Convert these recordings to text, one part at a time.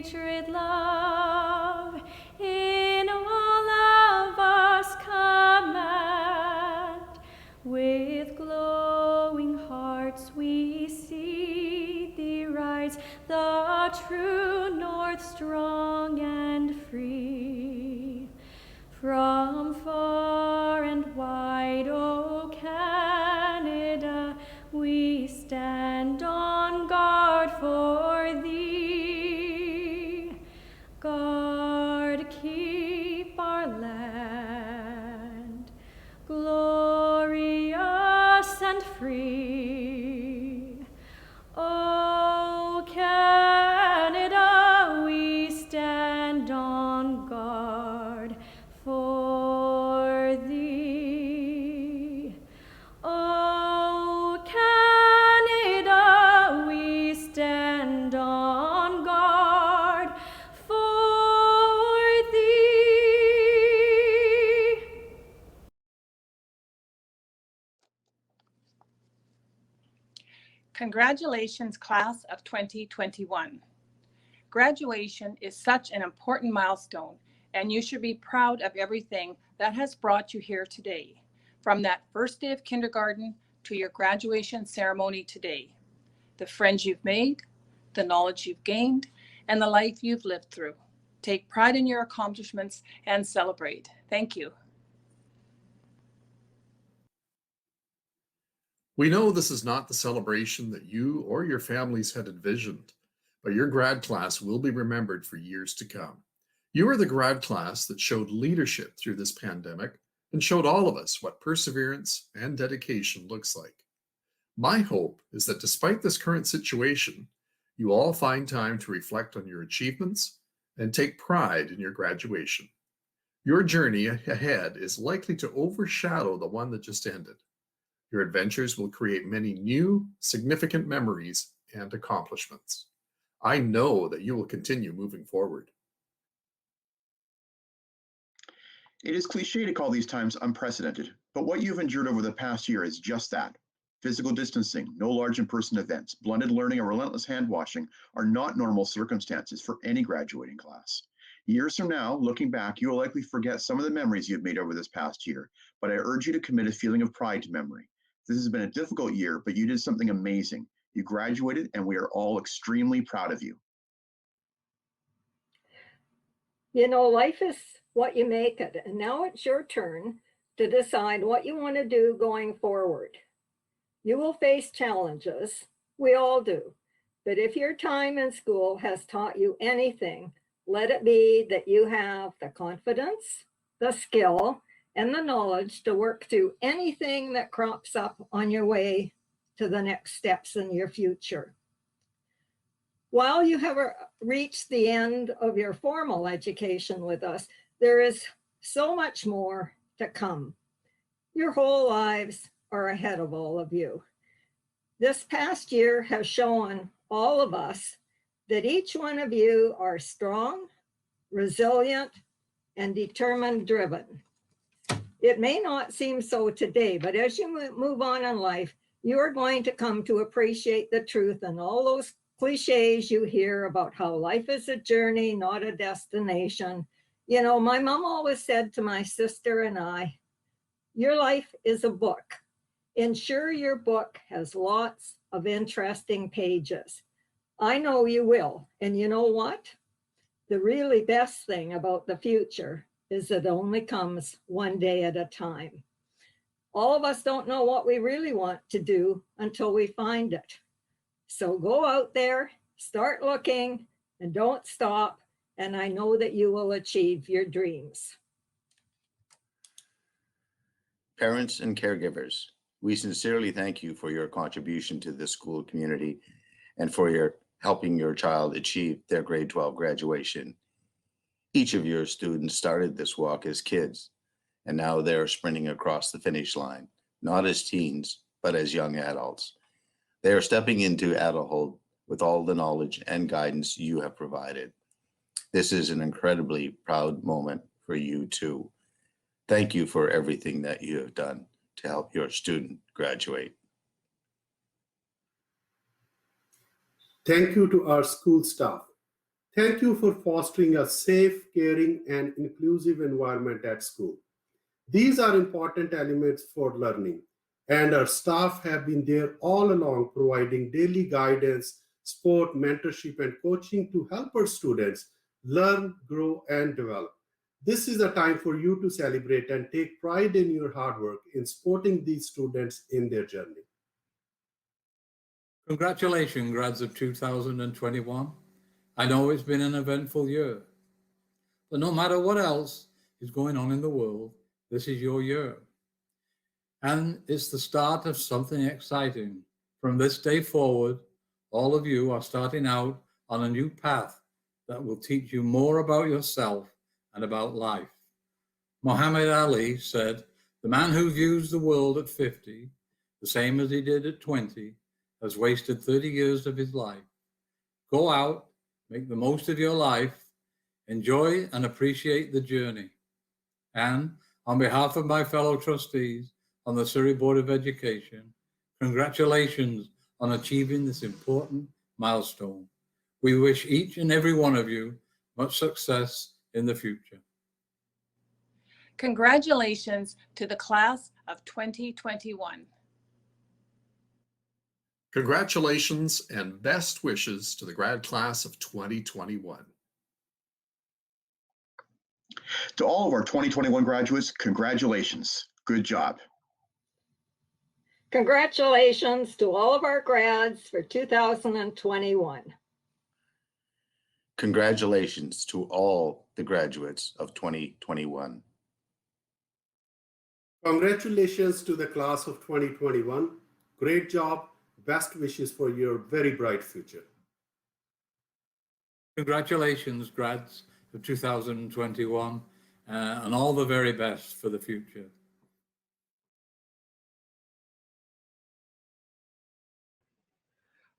hatred, love, in all of us command. With glowing hearts we see thee rise, the true north, strong and free. From far and wide, O Canada, we stand on guard for thee. Guard, keep our land glorious and free. O Canada, we stand on guard for thee. O Canada, we stand on guard for thee. Congratulations, class of 2021. Graduation is such an important milestone, and you should be proud of everything that has brought you here today, from that first day of kindergarten to your graduation ceremony today. The friends you've made, the knowledge you've gained, and the life you've lived through. Take pride in your accomplishments and celebrate. Thank you. We know this is not the celebration that you or your families had envisioned, but your grad class will be remembered for years to come. You are the grad class that showed leadership through this pandemic and showed all of us what perseverance and dedication looks like. My hope is that despite this current situation, you all find time to reflect on your achievements and take pride in your graduation. Your journey ahead is likely to overshadow the one that just ended. Your adventures will create many new, significant memories and accomplishments. I know that you will continue moving forward. It is cliche to call these times unprecedented, but what you've endured over the past year is just that. Physical distancing, no large in-person events, blended learning, and relentless hand washing are not normal circumstances for any graduating class. Years from now, looking back, you will likely forget some of the memories you've made over this past year, but I urge you to commit a feeling of pride to memory. This has been a difficult year, but you did something amazing. You graduated, and we are all extremely proud of you. You know, life is what you make it, and now it's your turn to decide what you want to do going forward. You will face challenges, we all do, but if your time in school has taught you anything, let it be that you have the confidence, the skill, and the knowledge to work through anything that crops up on your way to the next steps in your future. While you have reached the end of your formal education with us, there is so much more to come. Your whole lives are ahead of all of you. This past year has shown all of us that each one of you are strong, resilient, and determined driven. It may not seem so today, but as you move on in life, you are going to come to appreciate the truth and all those cliches you hear about how life is a journey, not a destination. You know, my mom always said to my sister and I, your life is a book. Ensure your book has lots of interesting pages. I know you will. And you know what? The really best thing about the future is it only comes one day at a time. All of us don't know what we really want to do until we find it. So go out there, start looking, and don't stop. And I know that you will achieve your dreams. Parents and caregivers, we sincerely thank you for your contribution to the school community and for your helping your child achieve their grade 12 graduation. Each of your students started this walk as kids, and now they're sprinting across the finish line, not as teens, but as young adults. They are stepping into adulthood with all the knowledge and guidance you have provided. This is an incredibly proud moment for you too. Thank you for everything that you have done to help your student graduate. Thank you to our school staff. Thank you for fostering a safe, caring, and inclusive environment at school. These are important elements for learning, and our staff have been there all along providing daily guidance, support, mentorship, and coaching to help our students learn, grow, and develop. This is a time for you to celebrate and take pride in your hard work in supporting these students in their journey. Congratulations, grads of 2021. I know it's been an eventful year, but no matter what else is going on in the world, this is your year. And it's the start of something exciting. From this day forward, all of you are starting out on a new path that will teach you more about yourself and about life. Muhammad Ali said, "The man who views the world at 50, the same as he did at 20, has wasted 30 years of his life." Go out, make the most of your life, enjoy and appreciate the journey. And on behalf of my fellow trustees on the Surrey Board of Education, congratulations on achieving this important milestone. We wish each and every one of you much success in the future. Congratulations to the class of 2021. Congratulations and best wishes to the grad class of 2021. To all of our 2021 graduates, congratulations. Good job. Congratulations to all of our grads for 2021. Congratulations to all the graduates of 2021. Congratulations to the class of 2021. Great job. Best wishes for your very bright future. Congratulations, grads of 2021, and all the very best for the future.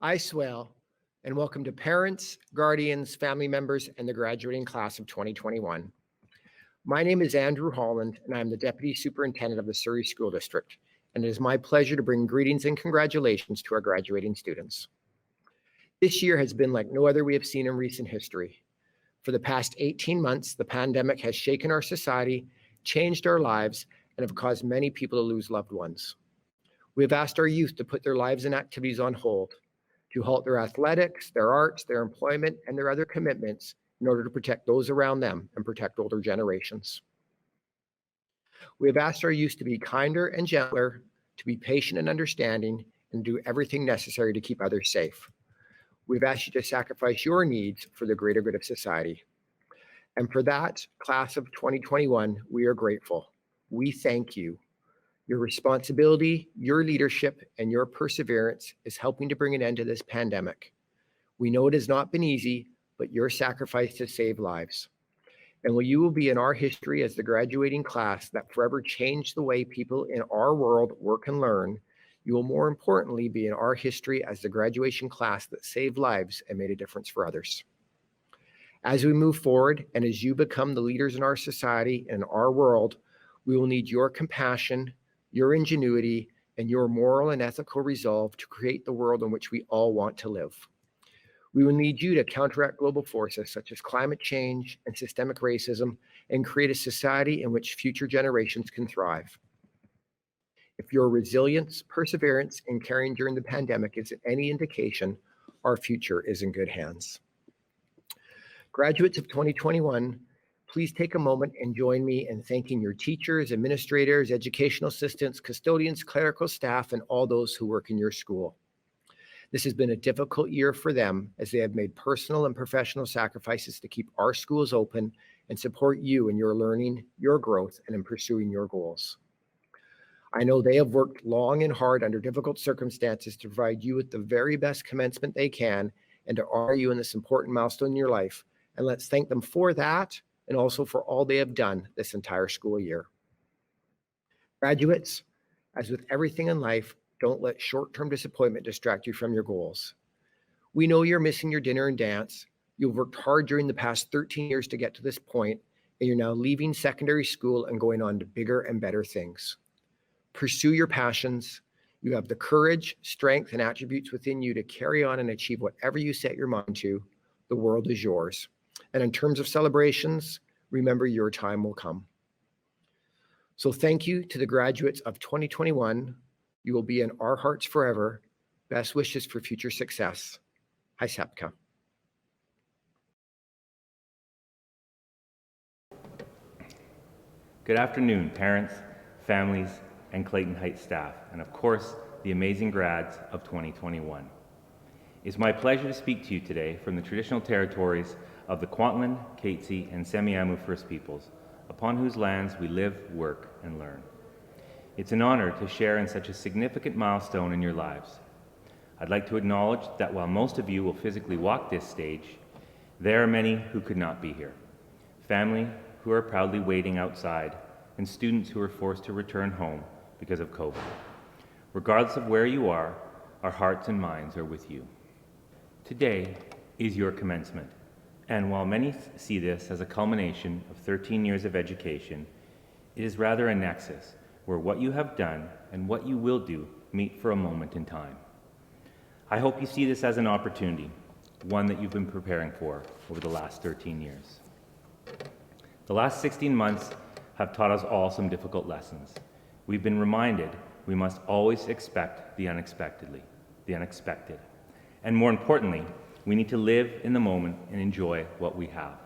I swell, and welcome to parents, guardians, family members, and the graduating class of 2021. My name is Andrew Holland, and I'm the Deputy Superintendent of the Surrey School District, and it is my pleasure to bring greetings and congratulations to our graduating students. This year has been like no other we have seen in recent history. For the past 18 months, the pandemic has shaken our society, changed our lives, and have caused many people to lose loved ones. We have asked our youth to put their lives and activities on hold, to halt their athletics, their arts, their employment, and their other commitments in order to protect those around them and protect older generations. We have asked our youth to be kinder and gentler, to be patient and understanding, and do everything necessary to keep others safe. We've asked you to sacrifice your needs for the greater good of society. And for that, class of 2021, we are grateful. We thank you. Your responsibility, your leadership, and your perseverance is helping to bring an end to this pandemic. We know it has not been easy, but your sacrifice has saved lives. And while you will be in our history as the graduating class that forever changed the way people in our world work and learn, you will more importantly be in our history as the graduation class that saved lives and made a difference for others. As we move forward and as you become the leaders in our society and our world, we will need your compassion, your ingenuity, and your moral and ethical resolve to create the world in which we all want to live. We will need you to counteract global forces such as climate change and systemic racism and create a society in which future generations can thrive. If your resilience, perseverance, and caring during the pandemic is any indication, our future is in good hands. Graduates of 2021, please take a moment and join me in thanking your teachers, administrators, educational assistants, custodians, clerical staff, and all those who work in your school. This has been a difficult year for them as they have made personal and professional sacrifices to keep our schools open and support you in your learning, your growth, and in pursuing your goals. I know they have worked long and hard under difficult circumstances to provide you with the very best commencement they can and to honor you in this important milestone in your life. And let's thank them for that and also for all they have done this entire school year. Graduates, as with everything in life, don't let short-term disappointment distract you from your goals. We know you're missing your dinner and dance. You've worked hard during the past 13 years to get to this point, and you're now leaving secondary school and going on to bigger and better things. Pursue your passions. You have the courage, strength, and attributes within you to carry on and achieve whatever you set your mind to. The world is yours. And in terms of celebrations, remember your time will come. So thank you to the graduates of 2021. You will be in our hearts forever. Best wishes for future success. Hi, Sepka. Good afternoon, parents, families, and Clayton Heights staff, and of course, the amazing grads of 2021. It's my pleasure to speak to you today from the traditional territories of the Kwantlen, Katzie, and Semiahmoo First Peoples, upon whose lands we live, work, and learn. It's an honor to share in such a significant milestone in your lives. I'd like to acknowledge that while most of you will physically walk this stage, there are many who could not be here. Family who are proudly waiting outside, and students who are forced to return home because of COVID. Regardless of where you are, our hearts and minds are with you. Today is your commencement, and while many see this as a culmination of 13 years of education, it is rather a nexus where what you have done and what you will do meet for a moment in time. I hope you see this as an opportunity, one that you've been preparing for over the last 13 years. The last 16 months have taught us all some difficult lessons. We've been reminded we must always expect the unexpected. And more importantly, we need to live in the moment and enjoy what we have.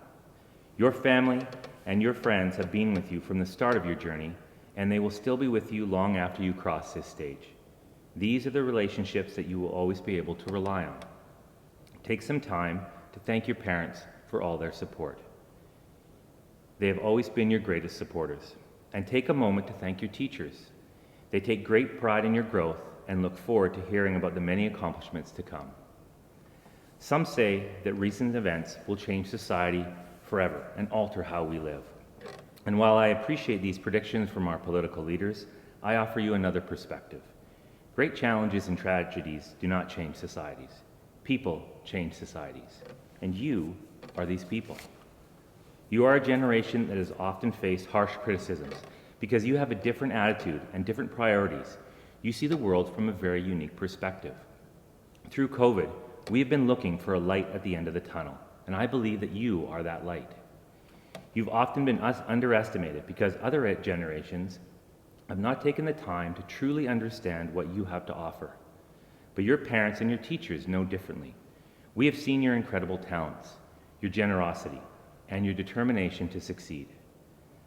Your family and your friends have been with you from the start of your journey, and they will still be with you long after you cross this stage. These are the relationships that you will always be able to rely on. Take some time to thank your parents for all their support. They have always been your greatest supporters. And take a moment to thank your teachers. They take great pride in your growth and look forward to hearing about the many accomplishments to come. Some say that recent events will change society forever and alter how we live. And while I appreciate these predictions from our political leaders, I offer you another perspective. Great challenges and tragedies do not change societies. People change societies. And you are these people. You are a generation that has often faced harsh criticisms because you have a different attitude and different priorities. You see the world from a very unique perspective. Through COVID, we have been looking for a light at the end of the tunnel, and I believe that you are that light. You've often been underestimated because other generations have not taken the time to truly understand what you have to offer. But your parents and your teachers know differently. We have seen your incredible talents, your generosity, and your determination to succeed.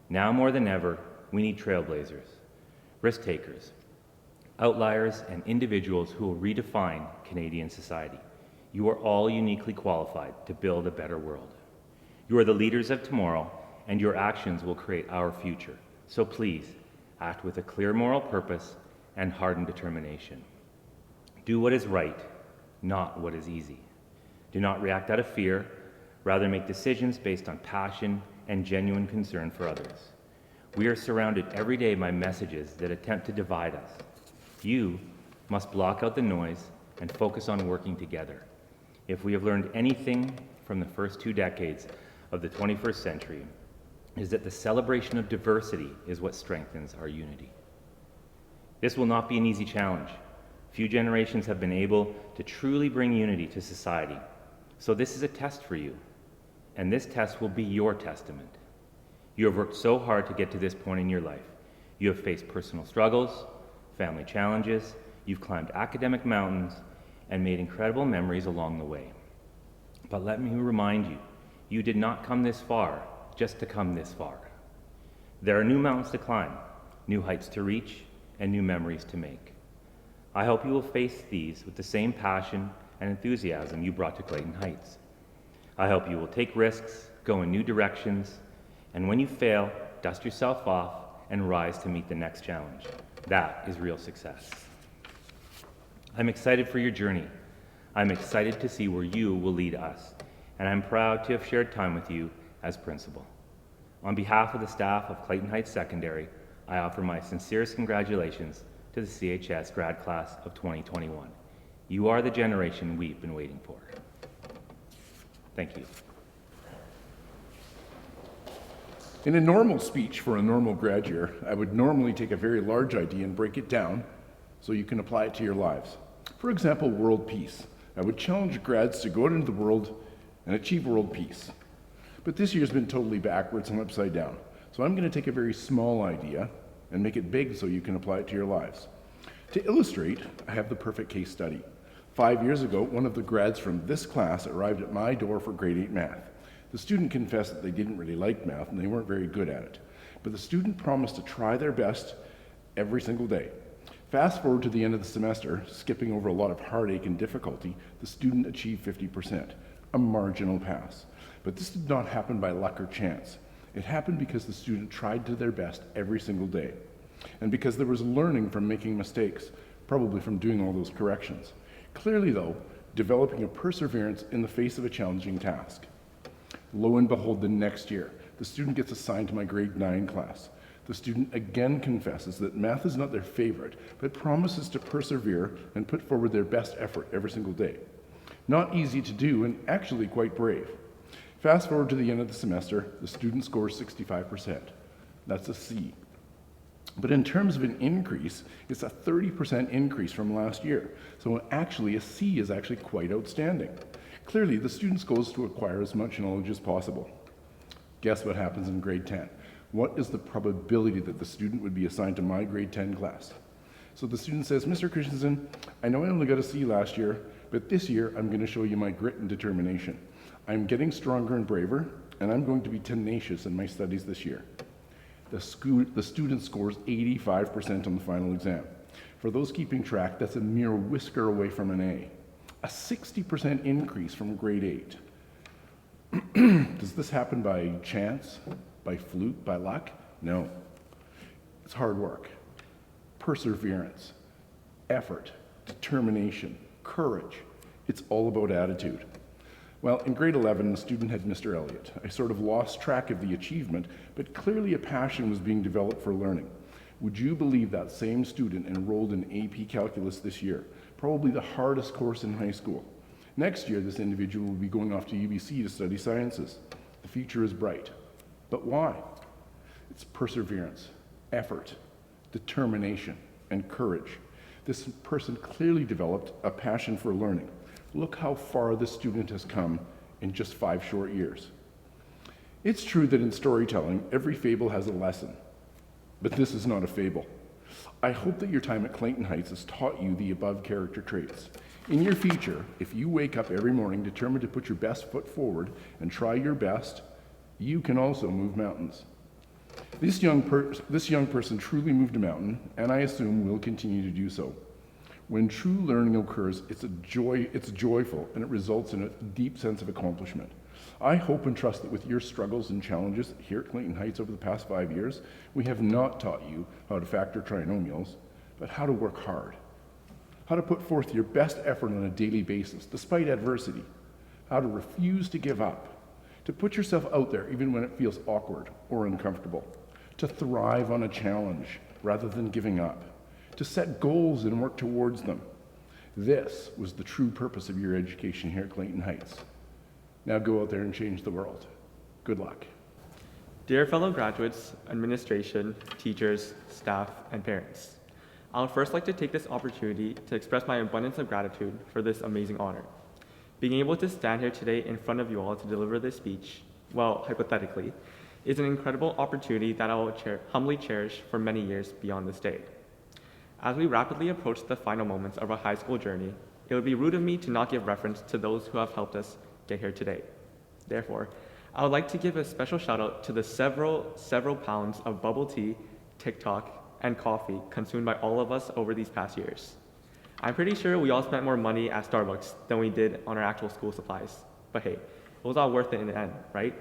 Now more than ever, we need trailblazers, risk takers, outliers, and individuals who will redefine Canadian society. You are all uniquely qualified to build a better world. You are the leaders of tomorrow, and your actions will create our future. So please, act with a clear moral purpose and hardened determination. Do what is right, not what is easy. Do not react out of fear. Rather, make decisions based on passion and genuine concern for others. We are surrounded every day by messages that attempt to divide us. You must block out the noise and focus on working together. If we have learned anything from the first 2 decades of the 21st century, it is that the celebration of diversity is what strengthens our unity. This will not be an easy challenge. Few generations have been able to truly bring unity to society. So this is a test for you. And this test will be your testament. You have worked so hard to get to this point in your life. You have faced personal struggles, family challenges, you've climbed academic mountains, and made incredible memories along the way. But let me remind you, you did not come this far just to come this far. There are new mountains to climb, new heights to reach, and new memories to make. I hope you will face these with the same passion and enthusiasm you brought to Clayton Heights. I hope you will take risks, go in new directions, and when you fail, dust yourself off and rise to meet the next challenge. That is real success. I'm excited for your journey. I'm excited to see where you will lead us, and I'm proud to have shared time with you as principal. On behalf of the staff of Clayton Heights Secondary, I offer my sincerest congratulations to the CHS grad class of 2021. You are the generation we've been waiting for. Thank you. In a normal speech for a normal grad year, I would normally take a very large idea and break it down so you can apply it to your lives. For example, world peace. I would challenge grads to go out into the world and achieve world peace. But this year's been totally backwards and upside down. So I'm going to take a very small idea and make it big so you can apply it to your lives. To illustrate, I have the perfect case study. 5 years ago, one of the grads from this class arrived at my door for grade 8 math. The student confessed that they didn't really like math and they weren't very good at it. But the student promised to try their best every single day. Fast forward to the end of the semester, skipping over a lot of heartache and difficulty, the student achieved 50%, a marginal pass. But this did not happen by luck or chance. It happened because the student tried to their best every single day. And because there was learning from making mistakes, probably from doing all those corrections. Clearly though, developing a perseverance in the face of a challenging task. Lo and behold, the next year, the student gets assigned to my grade 9 class. The student again confesses that math is not their favorite, but promises to persevere and put forward their best effort every single day. Not easy to do and actually quite brave. Fast forward to the end of the semester, the student scores 65%. That's a C. But in terms of an increase, it's a 30% increase from last year. So actually a C is actually quite outstanding. Clearly, the student goes to acquire as much knowledge as possible. Guess what happens in grade 10? What is the probability that the student would be assigned to my grade 10 class? So the student says, Mr. Christensen, I know I only got a C last year, but this year I'm going to show you my grit and determination. I'm getting stronger and braver, and I'm going to be tenacious in my studies this year. The student scores 85% on the final exam. For those keeping track, that's a mere whisker away from an A. A 60% increase from grade 8. Does this happen by chance, by fluke, by luck? No. It's hard work, perseverance, effort, determination, courage. It's all about attitude. Well, in grade 11, the student had Mr. Elliott. I sort of lost track of the achievement, but clearly a passion was being developed for learning. Would you believe that same student enrolled in AP Calculus this year? Probably the hardest course in high school. Next year, this individual will be going off to UBC to study sciences. The future is bright. But why? It's perseverance, effort, determination, and courage. This person clearly developed a passion for learning. Look how far this student has come in just 5 short years. It's true that in storytelling, every fable has a lesson, but this is not a fable. I hope that your time at Clayton Heights has taught you the above character traits. In your future, if you wake up every morning determined to put your best foot forward and try your best, you can also move mountains. This young person truly moved a mountain, and I assume will continue to do so. When true learning occurs, it's joyful, and it results in a deep sense of accomplishment. I hope and trust that with your struggles and challenges here at Clayton Heights over the past 5 years, we have not taught you how to factor trinomials, but how to work hard, how to put forth your best effort on a daily basis, despite adversity, how to refuse to give up, to put yourself out there even when it feels awkward or uncomfortable, to thrive on a challenge rather than giving up, to set goals and work towards them. This was the true purpose of your education here at Clayton Heights. Now go out there and change the world. Good luck. Dear fellow graduates, administration, teachers, staff, and parents, I would first like to take this opportunity to express my abundance of gratitude for this amazing honor. Being able to stand here today in front of you all to deliver this speech, well, hypothetically, is an incredible opportunity that I will humbly cherish for many years beyond this day. As we rapidly approach the final moments of our high school journey, it would be rude of me to not give reference to those who have helped us get here today. Therefore, I would like to give a special shout out to the several pounds of bubble tea, TikTok, and coffee consumed by all of us over these past years. I'm pretty sure we all spent more money at Starbucks than we did on our actual school supplies. But hey, it was all worth it in the end, right?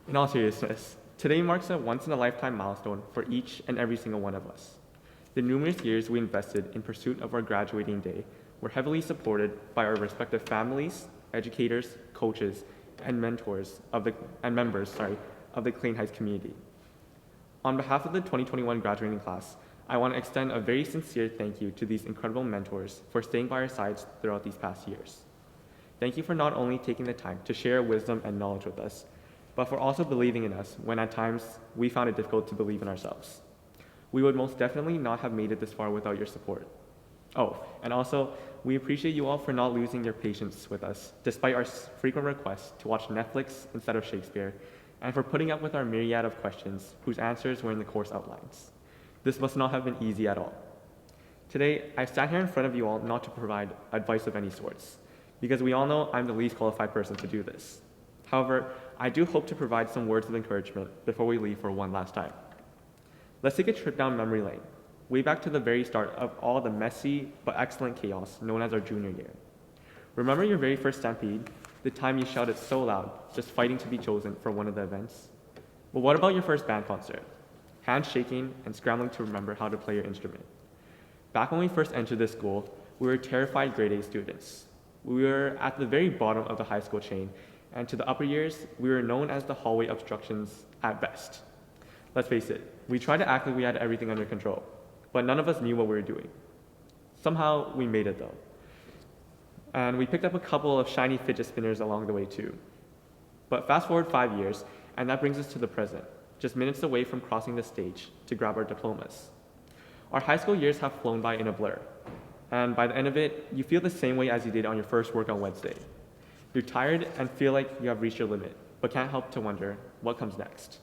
In all seriousness, today marks a once-in-a-lifetime milestone for each and every single one of us. The numerous years we invested in pursuit of our graduating day were heavily supported by our respective families, educators, coaches, and members of the Clayton Heights community. On behalf of the 2021 graduating class, I want to extend a very sincere thank you to these incredible mentors for staying by our sides throughout these past years. Thank you for not only taking the time to share wisdom and knowledge with us, but for also believing in us when at times we found it difficult to believe in ourselves. We would most definitely not have made it this far without your support. Oh, and also, we appreciate you all for not losing your patience with us, despite our frequent requests to watch Netflix instead of Shakespeare, and for putting up with our myriad of questions whose answers were in the course outlines. This must not have been easy at all. Today, I stand here in front of you all not to provide advice of any sorts, because we all know I'm the least qualified person to do this. However, I do hope to provide some words of encouragement before we leave for one last time. Let's take a trip down memory lane, way back to the very start of all the messy but excellent chaos known as our junior year. Remember your very first stampede, the time you shouted so loud, just fighting to be chosen for one of the events? But what about your first band concert? Hands shaking and scrambling to remember how to play your instrument. Back when we first entered this school, we were terrified grade A students. We were at the very bottom of the high school chain, and to the upper years, we were known as the hallway obstructions at best. Let's face it, we tried to act like we had everything under control, but none of us knew what we were doing. Somehow, we made it though. And we picked up a couple of shiny fidget spinners along the way too. But fast forward 5 years, and that brings us to the present, just minutes away from crossing the stage to grab our diplomas. Our high school years have flown by in a blur, and by the end of it, you feel the same way as you did on your first work on Wednesday. You're tired and feel like you have reached your limit, but can't help to wonder what comes next.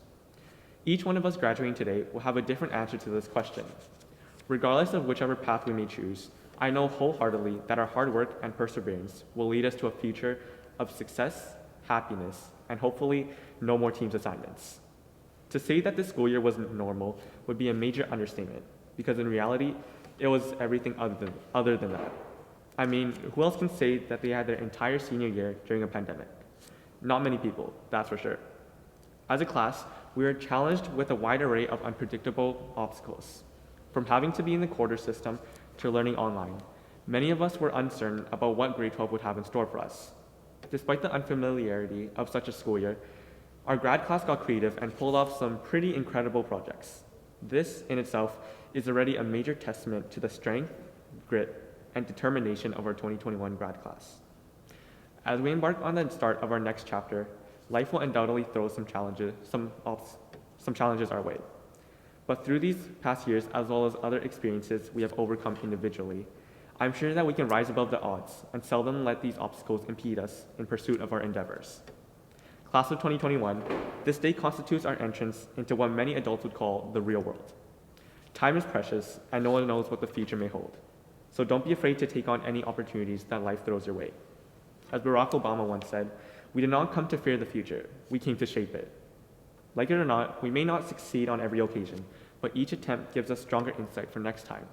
Each one of us graduating today will have a different answer to this question. Regardless of whichever path we may choose, I know wholeheartedly that our hard work and perseverance will lead us to a future of success, happiness, and hopefully no more teams assignments. To say that this school year was normal would be a major understatement, because in reality, it was everything other than that. I mean, who else can say that they had their entire senior year during a pandemic? Not many people, that's for sure. As a class, we were challenged with a wide array of unpredictable obstacles. From having to be in the quarter system to learning online, many of us were uncertain about what grade 12 would have in store for us. Despite the unfamiliarity of such a school year, our grad class got creative and pulled off some pretty incredible projects. This in itself is already a major testament to the strength, grit, and determination of our 2021 grad class. As we embark on the start of our next chapter, life will undoubtedly throw some challenges our way. But through these past years, as well as other experiences we have overcome individually, I'm sure that we can rise above the odds and seldom let these obstacles impede us in pursuit of our endeavors. Class of 2021, this day constitutes our entrance into what many adults would call the real world. Time is precious, and no one knows what the future may hold. So don't be afraid to take on any opportunities that life throws your way. As Barack Obama once said, we did not come to fear the future, we came to shape it. Like it or not, we may not succeed on every occasion, but each attempt gives us stronger insight for next time.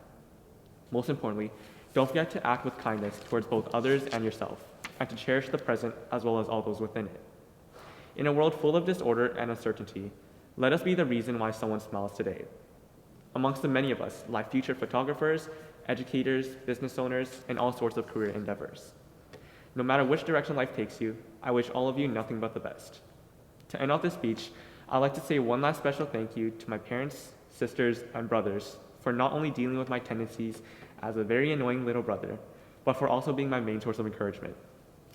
Most importantly, don't forget to act with kindness towards both others and yourself, and to cherish the present as well as all those within it. In a world full of disorder and uncertainty, let us be the reason why someone smiles today. Amongst the many of us lie future photographers, educators, business owners, and all sorts of career endeavors. No matter which direction life takes you, I wish all of you nothing but the best. To end off this speech, I'd like to say one last special thank you to my parents, sisters, and brothers for not only dealing with my tendencies as a very annoying little brother, but for also being my main source of encouragement.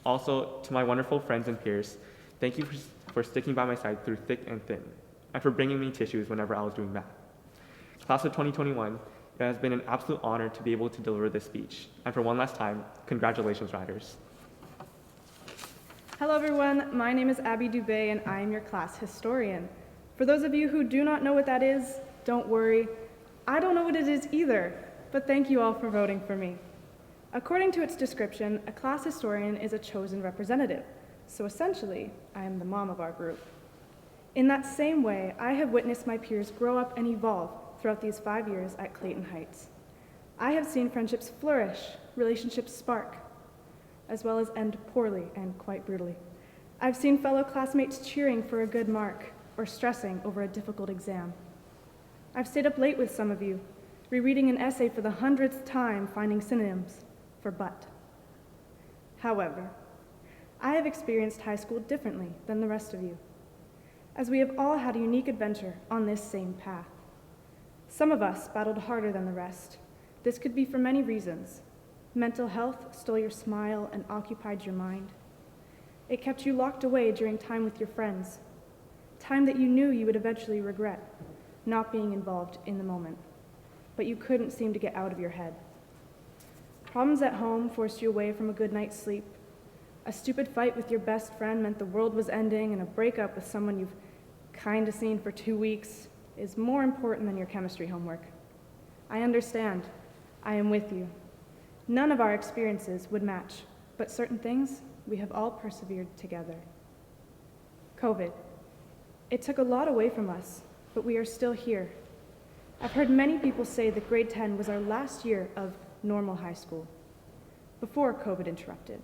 Also, to my wonderful friends and peers, thank you for sticking by my side through thick and thin, and for bringing me tissues whenever I was doing math. Class of 2021, it has been an absolute honor to be able to deliver this speech. And for one last time, congratulations, Riders. Hello everyone, my name is Abbie Dube and I am your class historian. For those of you who do not know what that is, don't worry. I don't know what it is either, but thank you all for voting for me. According to its description, a class historian is a chosen representative. So essentially, I am the mom of our group. In that same way, I have witnessed my peers grow up and evolve throughout these 5 years at Clayton Heights. I have seen friendships flourish, relationships spark, as well as end poorly and quite brutally. I've seen fellow classmates cheering for a good mark or stressing over a difficult exam. I've stayed up late with some of you, rereading an essay for the 100th time, finding synonyms for but. However, I have experienced high school differently than the rest of you, as we have all had a unique adventure on this same path. Some of us battled harder than the rest. This could be for many reasons. Mental health stole your smile and occupied your mind. It kept you locked away during time with your friends, time that you knew you would eventually regret, not being involved in the moment, but you couldn't seem to get out of your head. Problems at home forced you away from a good night's sleep. A stupid fight with your best friend meant the world was ending, and a breakup with someone you've kinda seen for 2 weeks is more important than your chemistry homework. I understand. I am with you. None of our experiences would match, but certain things we have all persevered together. COVID. It took a lot away from us, but we are still here. I've heard many people say that grade 10 was our last year of normal high school, before COVID interrupted.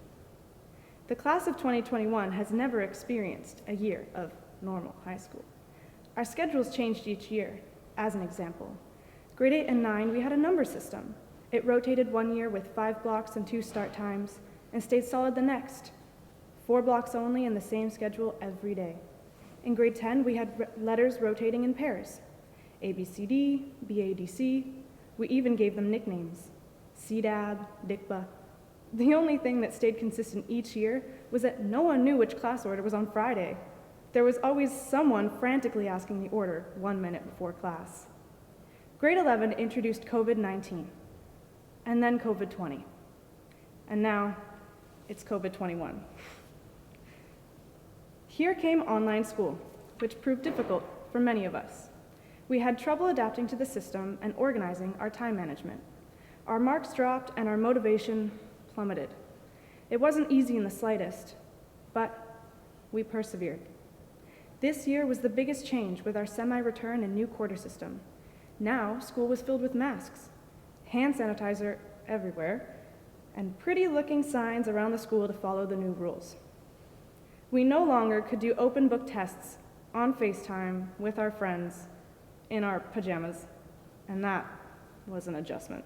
The class of 2021 has never experienced a year of normal high school. Our schedules changed each year. As an example, grade 8 and 9, we had a number system. It rotated one year with 5 blocks and 2 start times, and stayed solid the next. 4 blocks only and the same schedule every day. In grade 10, we had letters rotating in pairs. ABCD, BADC, we even gave them nicknames. CDAB, DICBA. The only thing that stayed consistent each year was that no one knew which class order was on Friday. There was always someone frantically asking the order 1 minute before class. Grade 11 introduced COVID-19, and then COVID-20. And now, it's COVID-21. Here came online school, which proved difficult for many of us. We had trouble adapting to the system and organizing our time management. Our marks dropped and our motivation plummeted. It wasn't easy in the slightest, but we persevered. This year was the biggest change with our semi-return and new quarter system. Now, school was filled with masks, hand sanitizer everywhere, and pretty-looking signs around the school to follow the new rules. We no longer could do open book tests on FaceTime with our friends in our pajamas, and that was an adjustment.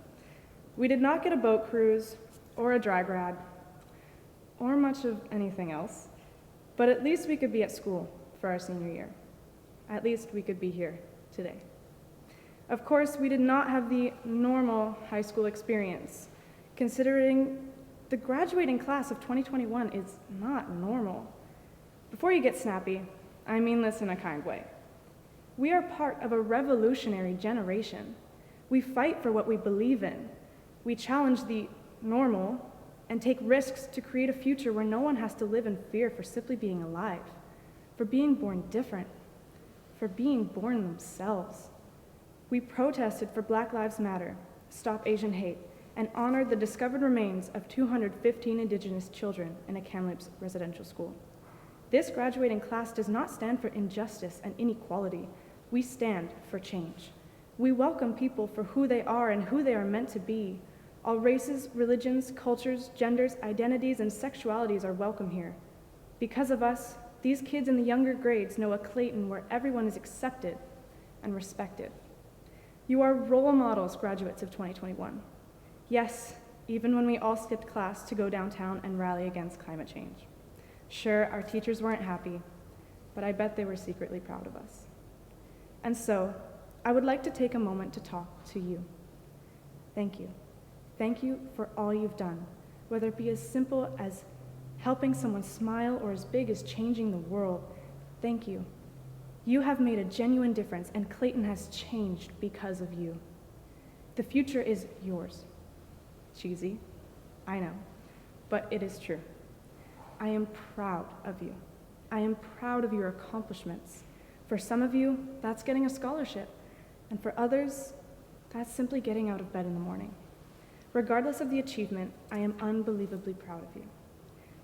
We did not get a boat cruise or a dry grad or much of anything else, but at least we could be at school for our senior year. At least we could be here today. Of course, we did not have the normal high school experience, considering the graduating class of 2021 is not normal. Before you get snappy, I mean this in a kind way. We are part of a revolutionary generation. We fight for what we believe in. We challenge the normal and take risks to create a future where no one has to live in fear for simply being alive, for being born different, for being born themselves. We protested for Black Lives Matter, Stop Asian Hate, and honored the discovered remains of 215 Indigenous children in a Kamloops residential school. This graduating class does not stand for injustice and inequality. We stand for change. We welcome people for who they are and who they are meant to be. All races, religions, cultures, genders, identities, and sexualities are welcome here. Because of us, these kids in the younger grades know a Clayton where everyone is accepted and respected. You are role models, graduates of 2021. Yes, even when we all skipped class to go downtown and rally against climate change. Sure, our teachers weren't happy, but I bet they were secretly proud of us. And so, I would like to take a moment to talk to you. Thank you. Thank you for all you've done, whether it be as simple as helping someone smile or as big as changing the world. Thank you. You have made a genuine difference, and Clayton has changed because of you. The future is yours. Cheesy, I know, but it is true. I am proud of you. I am proud of your accomplishments. For some of you, that's getting a scholarship, and for others, that's simply getting out of bed in the morning. Regardless of the achievement, I am unbelievably proud of you.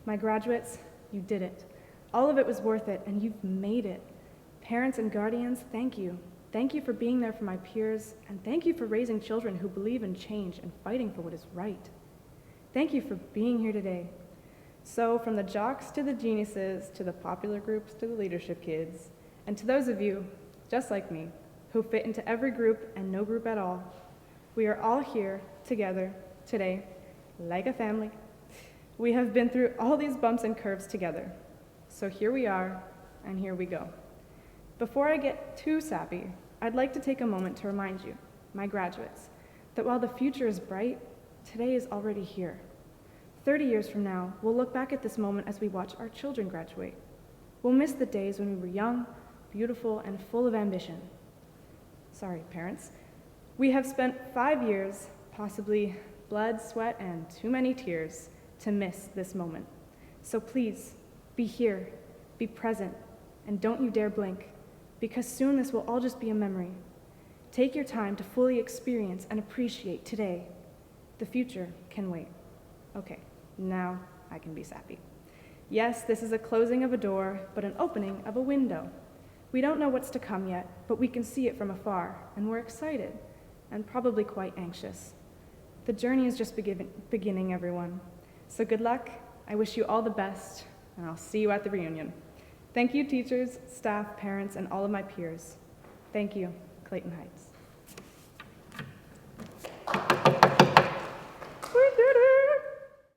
My graduates, you did it. All of it was worth it, and you've made it. Parents and guardians, thank you. Thank you for being there for my peers, and thank you for raising children who believe in change and fighting for what is right. Thank you for being here today. So from the jocks to the geniuses, to the popular groups, to the leadership kids, and to those of you, just like me, who fit into every group and no group at all, we are all here together today, like a family. We have been through all these bumps and curves together. So here we are, and here we go. Before I get too sappy, I'd like to take a moment to remind you, my graduates, that while the future is bright, today is already here. 30 years from now, we'll look back at this moment as we watch our children graduate. We'll miss the days when we were young, beautiful, and full of ambition. Sorry, parents. We have spent 5 years, possibly blood, sweat, and too many tears to miss this moment. So please, be here, be present, and don't you dare blink, because soon this will all just be a memory. Take your time to fully experience and appreciate today. The future can wait. Okay, now I can be sappy. Yes, this is a closing of a door, but an opening of a window. We don't know what's to come yet, but we can see it from afar, and we're excited, and probably quite anxious. The journey is just beginning, everyone. So good luck, I wish you all the best, and I'll see you at the reunion. Thank you, teachers, staff, parents, and all of my peers. Thank you, Clayton Heights.